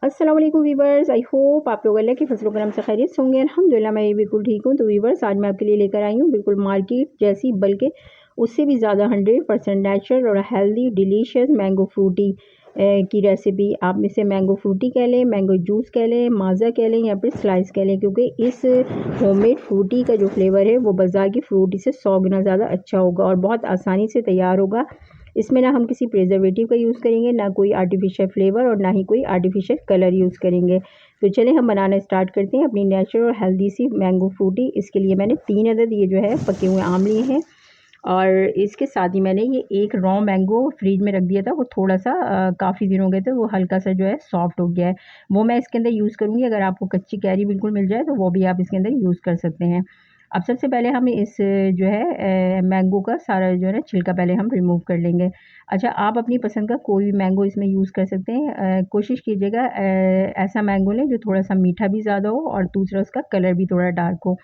अस्सलाम वालेकुम viewers, I hope आप लोग अल्लाह की फजल करम से खैरियत से होंगे। अल्हम्दुलिल्लाह मैं बिल्कुल ठीक हूँ। तो वीवर्स, आज मैं आपके लिए लेकर आई हूँ बिल्कुल मार्केट जैसी, बल्कि उससे भी ज़्यादा 100% नेचुरल और हेल्दी डिलीशियस मैंगो फ्रूटी की रेसिपी। आप इसे मैंगो फ्रूटी कह लें, मैंगो जूस कह लें, माज़ा कह लें या फिर स्लाइस कह लें, क्योंकि इस होममेड फ्रूटी का जो फ्लेवर है वो बाज़ार की फ्रूटी से 100 गुना ज़्यादा अच्छा होगा और बहुत आसानी से तैयार होगा। इसमें ना हम किसी प्रिजर्वेटिव का यूज़ करेंगे, ना कोई आर्टिफिशियल फ्लेवर और ना ही कोई आर्टिफिशियल कलर यूज़ करेंगे। तो चलें हम बनाना स्टार्ट करते हैं अपनी नेचुरल और हेल्दी सी मैंगो फ्रूटी। इसके लिए मैंने 3 अदद ये जो है पके हुए आम लिए हैं और इसके साथ ही मैंने ये एक रॉ मैंगो फ्रिज में रख दिया था। वो थोड़ा-सा काफ़ी दिन हो गए थे, वो हल्का-सा जो है सॉफ्ट हो गया है। वो मैं इसके अंदर यूज़ करूँगी। अगर आपको कच्ची कैरी बिल्कुल मिल जाए तो वो भी आप इसके अंदर यूज़ कर सकते हैं। अब सबसे पहले हम इस जो है मैंगो का सारा जो है ना छिलका पहले हम रिमूव कर लेंगे। अच्छा, आप अपनी पसंद का कोई भी मैंगो इसमें यूज़ कर सकते हैं। कोशिश कीजिएगा ऐसा मैंगो लें जो थोड़ा-सा मीठा भी ज़्यादा हो और दूसरा उसका कलर भी थोड़ा डार्क हो।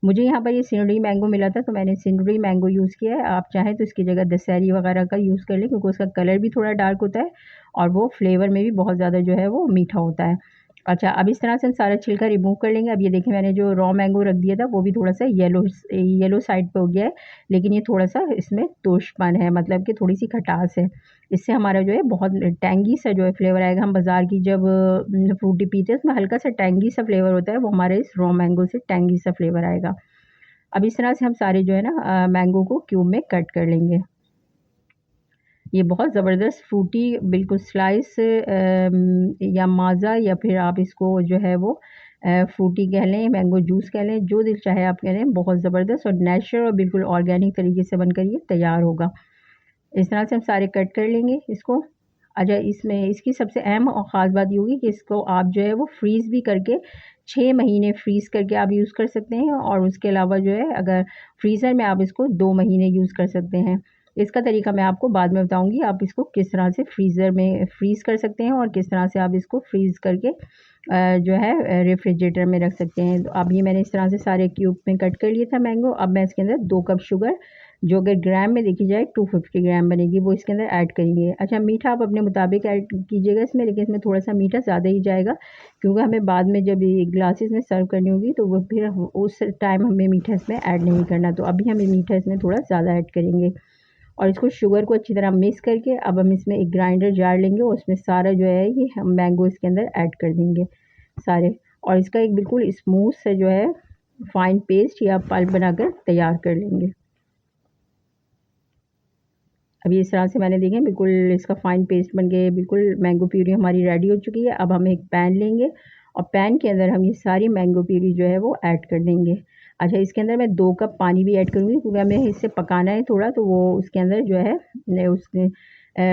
मुझे यहाँ पर ये सिनरी मैंगो मिला था, तो मैंने सिनरी मैंगो यूज़ किया है। आप चाहें तो इसकी जगह दशहरी वगैरह का यूज़ कर लें, क्योंकि उसका कलर भी थोड़ा डार्क होता है और वो फ्लेवर में भी बहुत ज़्यादा जो है वो मीठा होता है। अच्छा, अब इस तरह से हम सारा छिलका रिमूव कर लेंगे। अब ये देखिए, मैंने जो रॉ मैंगो रख दिया था वो भी थोड़ा-सा येलो साइड पे हो गया है, लेकिन ये थोड़ा-सा इसमें तुर्शपन है, मतलब कि थोड़ी-सी खटास है। इससे हमारा जो है बहुत टैंगी सा जो है फ्लेवर आएगा। हम बाज़ार की जब फ्रूटी पीते हैं उसमें हल्का-सा टैंगी सा फ्लेवर होता है, वो हमारे इस रॉ मैंगो से टैंगी सा फ्लेवर आएगा। अब इस तरह से हम सारे जो है ना मैंगो को क्यूब में कट कर लेंगे। ये बहुत ज़बरदस्त फ्रूटी बिल्कुल स्लाइस या माज़ा या फिर आप इसको जो है वो फ्रूटी कह लें, मैंगो जूस कह लें, जो दिल चाहे आप कह लें। बहुत ज़बरदस्त और नेचुरल और बिल्कुल ऑर्गेनिक तरीके से बनकर ये तैयार होगा। इस तरह से हम सारे कट कर लेंगे इसको। अच्छा, इसमें इसकी सबसे अहम और ख़ास बात ये होगी कि इसको आप जो है वो फ्रीज़ भी करके 6 महीने फ्रीज़ करके आप यूज़ कर सकते हैं और उसके अलावा जो है अगर फ्रीज़र में आप इसको 2 महीने यूज़ कर सकते हैं। इसका तरीका मैं आपको बाद में बताऊँगी, आप इसको किस तरह से फ्रीज़र में फ्रीज़ कर सकते हैं और किस तरह से आप इसको फ्रीज़ करके जो है रेफ्रिजरेटर में रख सकते हैं। तो अब ये मैंने इस तरह से सारे क्यूब में कट कर लिया था मैंगो। अब मैं इसके अंदर 2 कप शुगर, जो अगर ग्राम में देखी जाए 250 ग्राम बनेगी, वो इसके अंदर ऐड करेंगे। अच्छा, मीठा आप अपने मुताबिक ऐड कीजिएगा इसमें, लेकिन इसमें थोड़ा-सा मीठा ज़्यादा ही जाएगा, क्योंकि हमें बाद में जब ये ग्लासेस में सर्व करनी होगी तो वो फिर उस टाइम हमें मीठा इसमें ऐड नहीं करना। तो अभी हमें मीठा इसमें थोड़ा ज़्यादा ऐड करेंगे और इसको शुगर को अच्छी तरह मिक्स करके अब हम इसमें एक ग्राइंडर जार लेंगे और उसमें सारा जो है ये हम मैंगो इसके अंदर ऐड कर देंगे सारे, और इसका एक बिल्कुल स्मूथ सा जो है फाइन पेस्ट या पल्प बनाकर तैयार कर लेंगे। अभी इस तरह से मैंने देखें बिल्कुल इसका फ़ाइन पेस्ट बन के बिल्कुल मैंगो प्यूरी हमारी रेडी हो चुकी है। अब हम एक पैन लेंगे और पैन के अंदर हम ये सारी मैंगो प्यूरी जो है वो ऐड कर देंगे। अच्छा, इसके अंदर मैं 2 कप पानी भी ऐड करूँगी, क्योंकि हमें इसे पकाना है थोड़ा, तो वो उसके अंदर जो है उसके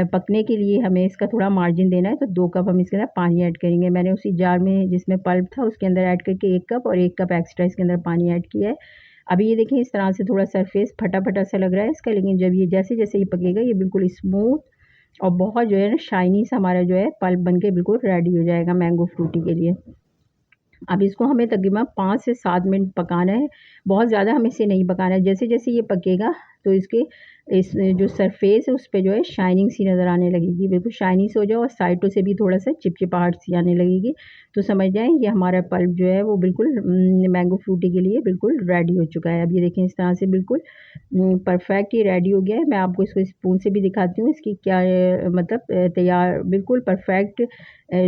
पकने के लिए हमें इसका थोड़ा मार्जिन देना है, तो 2 कप हम इसके अंदर पानी ऐड करेंगे। मैंने उसी जार में जिसमें पल्प था उसके अंदर ऐड करके 1 कप और 1 कप एक्स्ट्रा इसके अंदर पानी ऐड किया है। अभी ये देखिए, इस तरह से थोड़ा सरफेस फटा-फटा सा लग रहा है इसका, लेकिन जब ये जैसे-जैसे ये पकेगा ये बिल्कुल स्मूथ और बहुत जो है ना शाइनी सा हमारा जो है पल्प बन के बिल्कुल रेडी हो जाएगा मैंगो फ्रूटी के लिए। अब इसको हमें तकरीबन 5 से 7 मिनट पकाना है, बहुत ज़्यादा हमें इसे नहीं पकाना है। जैसे-जैसे ये पकेगा तो इसके इस जो सरफेस है उस पे जो है शाइनिंग सी नज़र आने लगेगी, बिल्कुल शाइनी सी हो जाए और साइडों से भी थोड़ा-सा चिपचिपाहट सी आने लगेगी। तो समझ जाएँ ये हमारा पल्प जो है वो बिल्कुल मैंगो फ्रूटी के लिए बिल्कुल रेडी हो चुका है। अब ये देखें, इस तरह से बिल्कुल परफेक्ट ये रेडी हो गया है। मैं आपको इसको स्पून से भी दिखाती हूँ इसकी क्या मतलब तैयार बिल्कुल परफेक्ट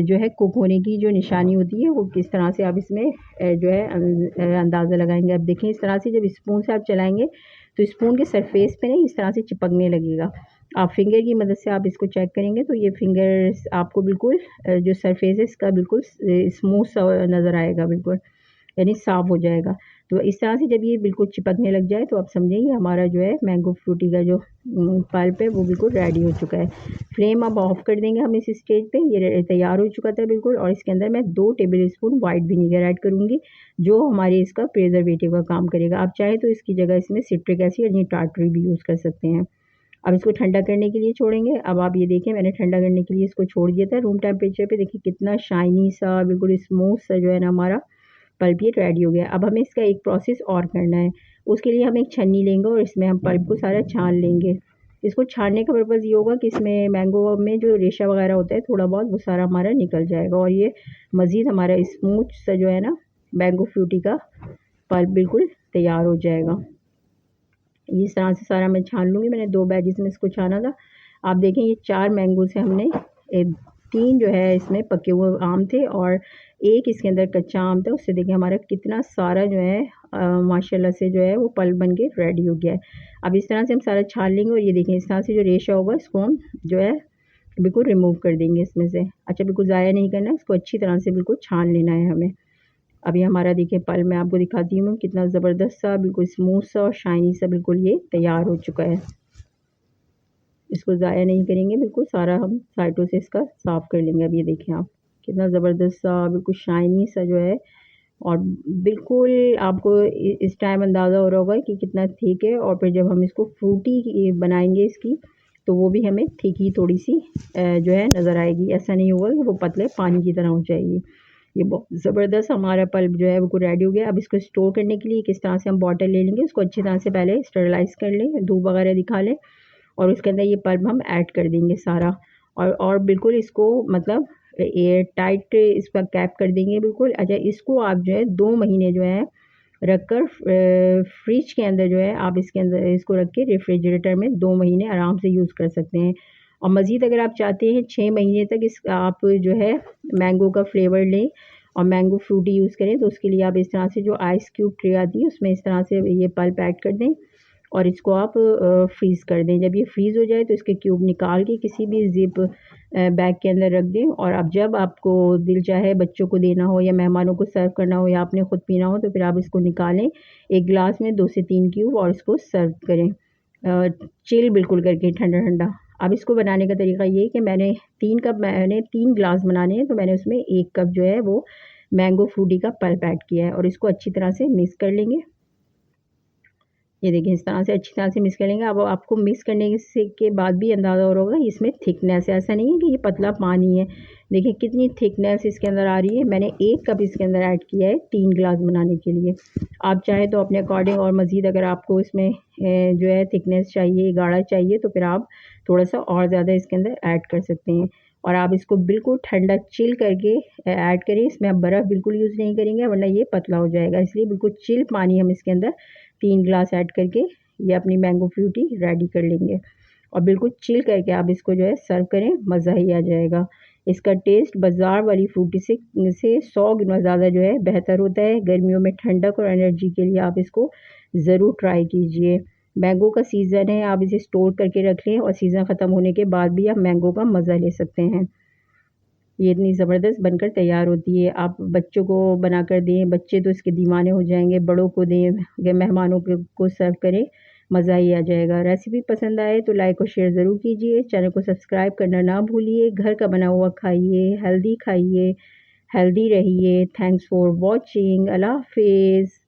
जो है कुक होने की जो निशानी होती है वो किस तरह से आप इसमें जो है अंदाज़ा लगाएँगे। अब देखें, इस तरह से जब स्पून से आप चलाएँगे तो स्पून के सरफेस पे ना इस तरह से चिपकने लगेगा। आप फिंगर की मदद से आप इसको चेक करेंगे तो ये फिंगर्स आपको बिल्कुल जो सरफेस है इसका बिल्कुल स्मूथ सा नज़र आएगा, बिल्कुल यानी साफ़ हो जाएगा। तो इस तरह से जब ये बिल्कुल चिपकने लग जाए तो आप समझें ये हमारा जो है मैंगो फ्रूटी का जो पल्प है वो बिल्कुल रेडी हो चुका है। फ्लेम अब ऑफ़ कर देंगे हम इस स्टेज पे। ये तैयार हो चुका था बिल्कुल, और इसके अंदर मैं 2 table spoon white vinegar add करूँगी, जो हमारे इसका प्रिजर्वेटिव का काम करेगा। आप चाहें तो इसकी जगह इसमें सिट्रिक एसिड यानी टार्टरी भी यूज़ कर सकते हैं। अब इसको ठंडा करने के लिए छोड़ेंगे। अब आप ये देखें, मैंने ठंडा करने के लिए इसको छोड़ दिया था रूम टेम्परेचर पे। देखिए कितना शाइनी सा बिल्कुल स्मूथ सा जो है ना हमारा पल्प ये रेडी हो गया। अब हमें इसका एक प्रोसेस और करना है। उसके लिए हम एक छन्नी लेंगे और इसमें हम पल्प को सारा छान लेंगे। इसको छानने का पर्पज़ ये होगा कि इसमें मैंगो में जो रेशा वगैरह होता है थोड़ा बहुत वो सारा हमारा निकल जाएगा और ये मज़ीद हमारा स्मूथ सा जो है ना मैंगो फ्रूटी का पल्प बिल्कुल तैयार हो जाएगा। इस तरह से सारा मैं छान लूँगी। मैंने 2 बैचेज़ में इसको छाना था। आप देखें ये 4 मैंगो से हमने 3 जो है इसमें पके हुए आम थे और 1 इसके अंदर कच्चा आम था। उससे देखिए हमारा कितना सारा जो है माशाल्लाह से जो है वो पल्प बन के रेडी हो गया है। अब इस तरह से हम सारा छान लेंगे और ये देखें इस तरह से जो रेशा होगा इसको हम जो है बिल्कुल रिमूव कर देंगे इसमें से। अच्छा, बिल्कुल ज़ाया नहीं करना है, इसको अच्छी तरह से बिल्कुल छान लेना है हमें। अभी हमारा देखिए पल्प मैं आपको दिखाती हूँ कितना ज़बरदस्त सा बिल्कुल स्मूथ सा और शाइनी सा बिल्कुल ये तैयार हो चुका है। इसको ज़ाया नहीं करेंगे, बिल्कुल सारा हम साइडों से इसका साफ़ कर लेंगे। अब ये देखें आप कितना ज़बरदस्त सा बिल्कुल शाइनी सा जो है और बिल्कुल आपको इस टाइम अंदाज़ा हो रहा होगा कि कितना थिक है और फिर जब हम इसको फ्रूटी बनाएंगे इसकी तो वो भी हमें थिक ही थोड़ी सी जो है नज़र आएगी। ऐसा नहीं होगा कि वो पतले पानी की तरह हो जाएगी। ये बहुत ज़बरदस्त हमारा पल्प जो है वो रेडी हो गया। अब इसको स्टोर करने के लिए किस तरह से हम बॉटल ले लेंगे, उसको अच्छी तरह से पहले स्टरलाइज़ कर लें, धूप वगैरह दिखा लें और उसके अंदर ये पल्प हम ऐड कर देंगे सारा और बिल्कुल इसको मतलब एयर टाइट इसका कैप कर देंगे बिल्कुल। अच्छा, इसको आप जो है 2 महीने जो है रख कर फ्रिज के अंदर जो है आप इसके अंदर इसको रख के रेफ्रिजरेटर में 2 महीने आराम से यूज़ कर सकते हैं। और मज़ीद अगर आप चाहते हैं 6 महीने तक इस आप जो है मैंगो का फ्लेवर लें और मैंगो फ्रूटी यूज़ करें तो उसके लिए आप इस तरह से जो आइस क्यूब ट्रे आती है उसमें इस तरह से ये पल्प ऐड कर दें और इसको आप फ्रीज़ कर दें। जब ये फ्रीज़ हो जाए तो इसके क्यूब निकाल के किसी भी ज़िप बैग के अंदर रख दें और अब जब आपको दिल चाहे बच्चों को देना हो या मेहमानों को सर्व करना हो या आपने ख़ुद पीना हो तो फिर आप इसको निकालें एक गिलास में 2 से 3 क्यूब और इसको सर्व करें चिल बिल्कुल करके ठंडा-ठंडा। अब इसको बनाने का तरीका ये है कि मैंने 3 गिलास बनाने हैं तो मैंने उसमें 1 कप जो है वो मैंगो फ्रूटी का पल्प ऐड किया है और इसको अच्छी तरह से मिक्स कर लेंगे। ये देखिए इस तरह से अच्छी तरह से मिक्स कर लेंगे। अब आपको मिक्स करने के बाद भी अंदाज़ा हो रहा होगा इसमें थिकनेस है, ऐसा नहीं है कि ये पतला पानी है। देखिए कितनी थिकनेस इसके अंदर आ रही है। मैंने 1 कप इसके अंदर ऐड किया है 3 गिलास बनाने के लिए। आप चाहें तो अपने अकॉर्डिंग और मज़ीद अगर आपको इसमें जो है थिकनेस चाहिए, गाढ़ा चाहिए तो फिर आप थोड़ा-सा और ज़्यादा इसके अंदर ऐड कर सकते हैं। और आप इसको बिल्कुल ठंडा चिल करके ऐड करें। इसमें आप बर्फ़ बिल्कुल यूज़ नहीं करेंगे वरना ये पतला हो जाएगा। इसलिए बिल्कुल चिल पानी हम इसके अंदर 3 गिलास ऐड करके ये अपनी मैंगो फ्रूटी रेडी कर लेंगे और बिल्कुल चिल करके आप इसको जो है सर्व करें, मज़ा ही आ जाएगा। इसका टेस्ट बाज़ार वाली फ्रूटी से 100 गुना ज़्यादा जो है बेहतर होता है। गर्मियों में ठंडक और एनर्जी के लिए आप इसको ज़रूर ट्राई कीजिए। मैंगो का सीज़न है, आप इसे स्टोर करके रख लें और सीज़न ख़त्म होने के बाद भी आप मैंगो का मज़ा ले सकते हैं। ये इतनी ज़बरदस्त बनकर तैयार होती है। आप बच्चों को बनाकर दें, बच्चे तो इसके दीवाने हो जाएँगे, बड़ों को दें या मेहमानों को सर्व करें, मज़ा ही आ जाएगा। रेसिपी पसंद आए तो लाइक और शेयर ज़रूर कीजिए। चैनल को सब्सक्राइब करना ना भूलिए। घर का बना हुआ खाइए, हेल्दी रहिए। Thanks for watching. अल्लाह हाफ़िज़।